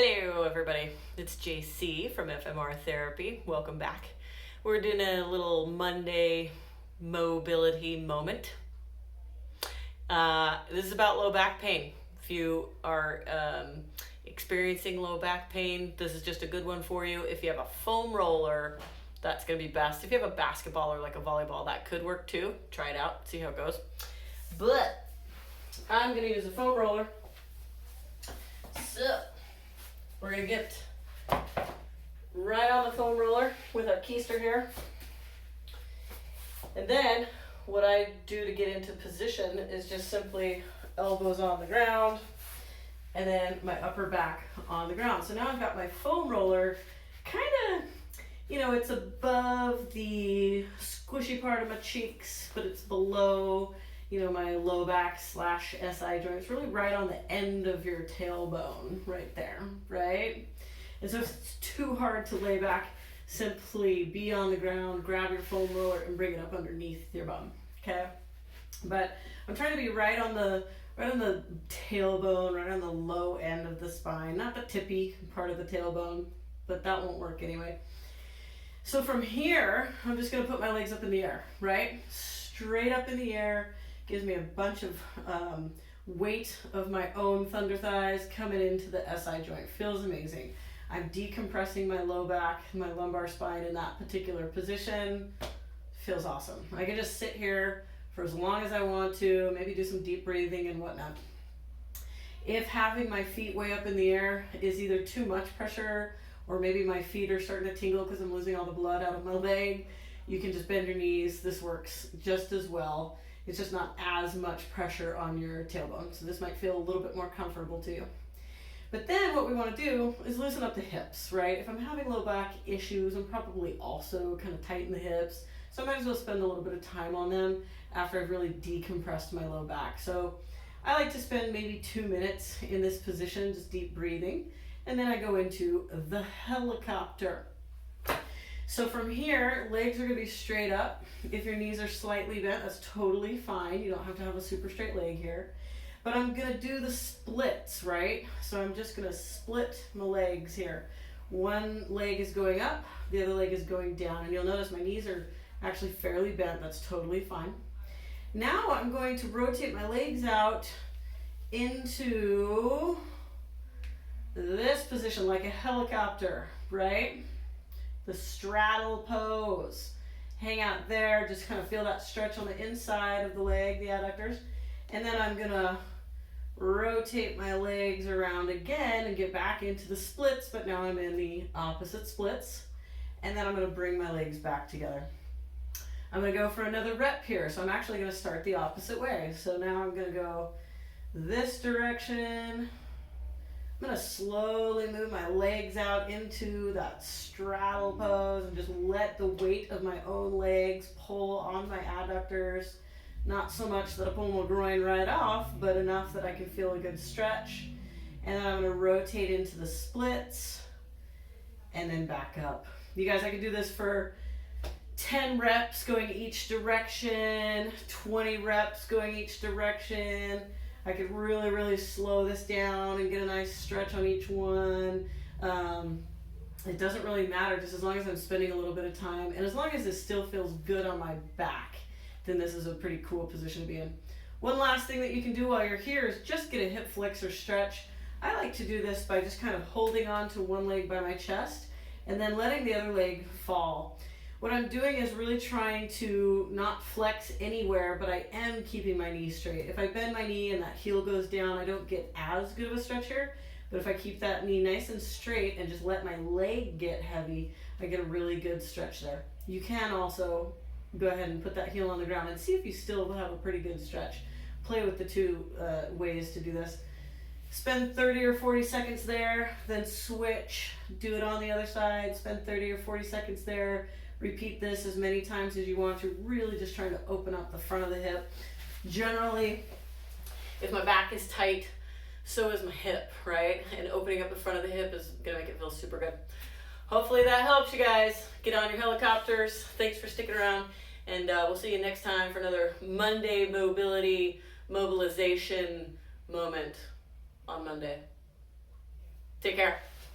Hello everybody, it's JC from FMR Therapy. Welcome back. We're doing a little Monday mobility moment. This is about low back pain. If you are experiencing low back pain, this is just a good one for you. If you have a foam roller, that's going to be best. If you have a basketball or like a volleyball, that could work too. Try it out, see how it goes. But I'm going to use a foam roller. So we're going to get right on the foam roller with our keister here. And then what I do to get into position is just simply elbows on the ground and then my upper back on the ground. So now I've got my foam roller kind of, it's above the squishy part of my cheeks, but it's below, my low back / SI joint. It's really right on the end of your tailbone right there, right? And so if it's too hard to lay back, simply be on the ground, grab your foam roller and bring it up underneath your bum, okay? But I'm trying to be right on the tailbone, right on the low end of the spine, not the tippy part of the tailbone, but that won't work anyway. So from here, I'm just gonna put my legs up in the air, right? Straight up in the air. Gives me a bunch of weight of my own thunder thighs coming into the SI joint. Feels amazing. I'm decompressing my low back, my lumbar spine in that particular position. Feels awesome. I can just sit here for as long as I want to, maybe do some deep breathing and whatnot. If having my feet way up in the air is either too much pressure or maybe my feet are starting to tingle because I'm losing all the blood out of my leg, you can just bend your knees. This works just as well. It's just not as much pressure on your tailbone. So this might feel a little bit more comfortable to you. But then what we want to do is loosen up the hips, right? If I'm having low back issues, I'm probably also kind of tight in the hips. So I might as well spend a little bit of time on them after I've really decompressed my low back. So I like to spend maybe 2 minutes in this position, just deep breathing. And then I go into the helicopter. So from here, legs are going to be straight up. If your knees are slightly bent, that's totally fine. You don't have to have a super straight leg here. But I'm going to do the splits, right? So I'm just going to split my legs here. One leg is going up, the other leg is going down. And you'll notice my knees are actually fairly bent. That's totally fine. Now I'm going to rotate my legs out into this position like a helicopter, right? The straddle pose. Hang out there, just kind of feel that stretch on the inside of the leg, the adductors. And then I'm gonna rotate my legs around again and get back into the splits, but now I'm in the opposite splits. And then I'm gonna bring my legs back together. I'm gonna go for another rep here. So I'm actually gonna start the opposite way. So now I'm gonna go this direction. I'm going to slowly move my legs out into that straddle pose and just let the weight of my own legs pull on my adductors. Not so much that I pull my groin right off, but enough that I can feel a good stretch. And then I'm going to rotate into the splits and then back up. You guys, I could do this for 10 reps going each direction, 20 reps going each direction. I could really, really slow this down and get a nice stretch on each one. It doesn't really matter, just as long as I'm spending a little bit of time. And as long as this still feels good on my back, then this is a pretty cool position to be in. One last thing that you can do while you're here is just get a hip flexor stretch. I like to do this by just kind of holding on to one leg by my chest and then letting the other leg fall. What I'm doing is really trying to not flex anywhere, but I am keeping my knee straight. If I bend my knee and that heel goes down, I don't get as good of a stretch here. But if I keep that knee nice and straight and just let my leg get heavy, I get a really good stretch there. You can also go ahead and put that heel on the ground and see if you still have a pretty good stretch. Play with the two ways to do this. Spend 30 or 40 seconds there, then switch. Do it on the other side. Spend 30 or 40 seconds there. Repeat this as many times as you want to, really just trying to open up the front of the hip. Generally, if my back is tight, so is my hip, right? And opening up the front of the hip is gonna make it feel super good. Hopefully that helps you guys. Get on your helicopters. Thanks for sticking around, and we'll see you next time for another Monday mobilization moment on Monday. Take care.